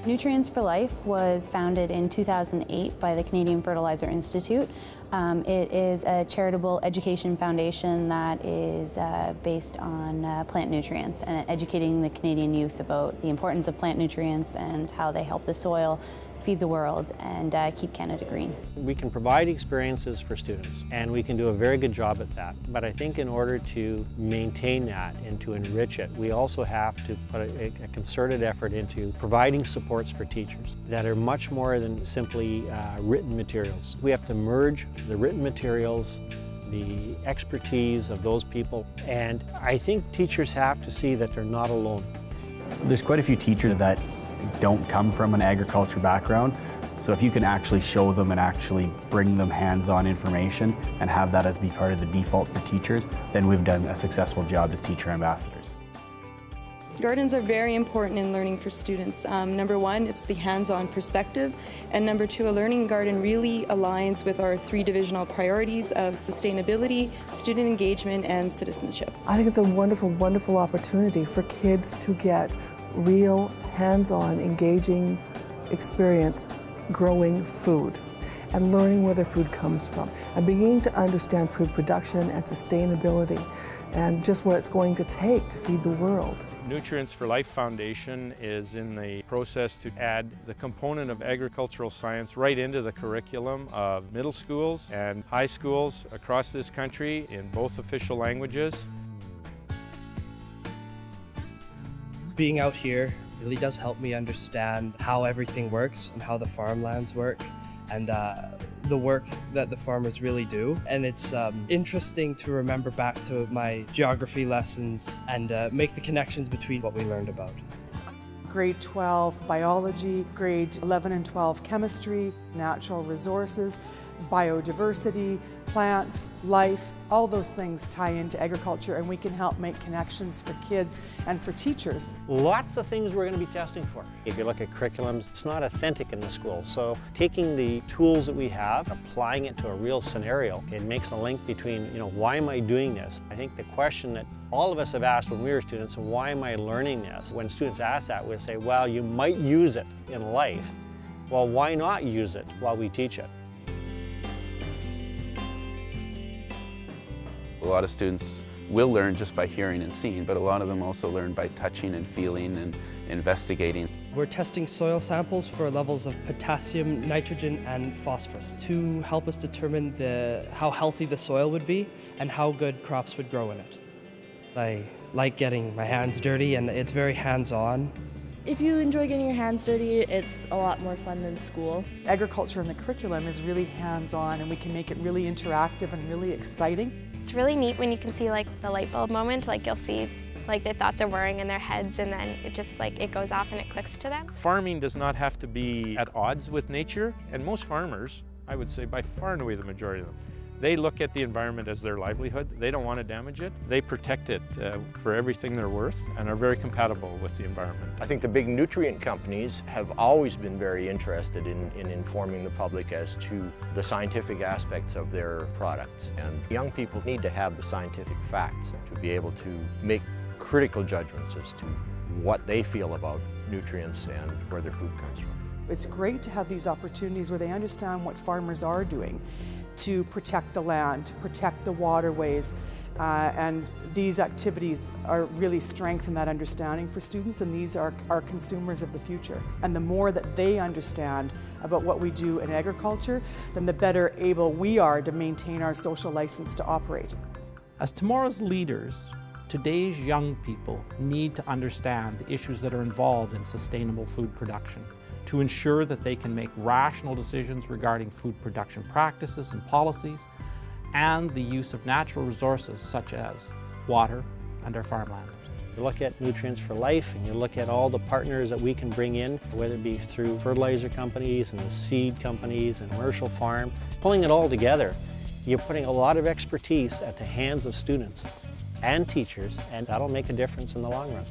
Nutrients for Life was founded in 2008 by the Canadian Fertilizer Institute. It is a charitable education foundation that is based on plant nutrients and educating the Canadian youth about the importance of plant nutrients and how they help the soil, feed the world, and keep Canada green. We can provide experiences for students, and we can do a very good job at that. But I think in order to maintain that and to enrich it, we also have to put a concerted effort into providing supports for teachers that are much more than simply written materials. We have to merge the written materials, the expertise of those people, and I think teachers have to see that they're not alone. There's quite a few teachers that don't come from an agriculture background, so if you can actually show them and actually bring them hands-on information and have that as be part of the default for teachers, then we've done a successful job as teacher ambassadors. Gardens are very important in learning for students. Number one, it's the hands-on perspective, and number two, a learning garden really aligns with our three divisional priorities of sustainability, student engagement, and citizenship. I think it's a wonderful, wonderful opportunity for kids to get real, hands-on, engaging experience growing food and learning where their food comes from and beginning to understand food production and sustainability and just what it's going to take to feed the world. Nutrients for Life Foundation is in the process to add the component of agricultural science right into the curriculum of middle schools and high schools across this country in both official languages. Being out here really does help me understand how everything works and how the farmlands work and the work that the farmers really do. And it's interesting to remember back to my geography lessons and make the connections between what we learned about. Grade 12 biology, grade 11 and 12 chemistry, natural resources, biodiversity, plants, life, all those things tie into agriculture, and we can help make connections for kids and for teachers. Lots of things we're going to be testing for. If you look at curriculums, it's not authentic in the school. So taking the tools that we have, applying it to a real scenario, it makes a link between, why am I doing this? I think the question that all of us have asked when we were students, why am I learning this? When students ask that, we'll say, well, you might use it in life. Well, why not use it while we teach it? A lot of students will learn just by hearing and seeing, but a lot of them also learn by touching and feeling and investigating. We're testing soil samples for levels of potassium, nitrogen, and phosphorus to help us determine how healthy the soil would be and how good crops would grow in it. I like getting my hands dirty, and it's very hands-on. If you enjoy getting your hands dirty, it's a lot more fun than school. Agriculture in the curriculum is really hands-on, and we can make it really interactive and really exciting. It's really neat when you can see the light bulb moment, you'll see the thoughts are whirring in their heads and then it just it goes off and it clicks to them. Farming does not have to be at odds with nature, and most farmers, I would say by far and away the majority of them, they look at the environment as their livelihood. They don't want to damage it. They protect it for everything they're worth and are very compatible with the environment. I think the big nutrient companies have always been very interested in informing the public as to the scientific aspects of their products. And young people need to have the scientific facts to be able to make critical judgments as to what they feel about nutrients and where their food comes from. It's great to have these opportunities where they understand what farmers are doing to protect the land, to protect the waterways, and these activities are really strengthen that understanding for students, and these are our consumers of the future. And the more that they understand about what we do in agriculture, then the better able we are to maintain our social license to operate. As tomorrow's leaders, today's young people need to understand the issues that are involved in sustainable food production, to ensure that they can make rational decisions regarding food production practices and policies, and the use of natural resources such as water and our farmland. You look at Nutrients for Life and you look at all the partners that we can bring in, whether it be through fertilizer companies and the seed companies and commercial farm, pulling it all together, you're putting a lot of expertise at the hands of students and teachers, and that'll make a difference in the long run.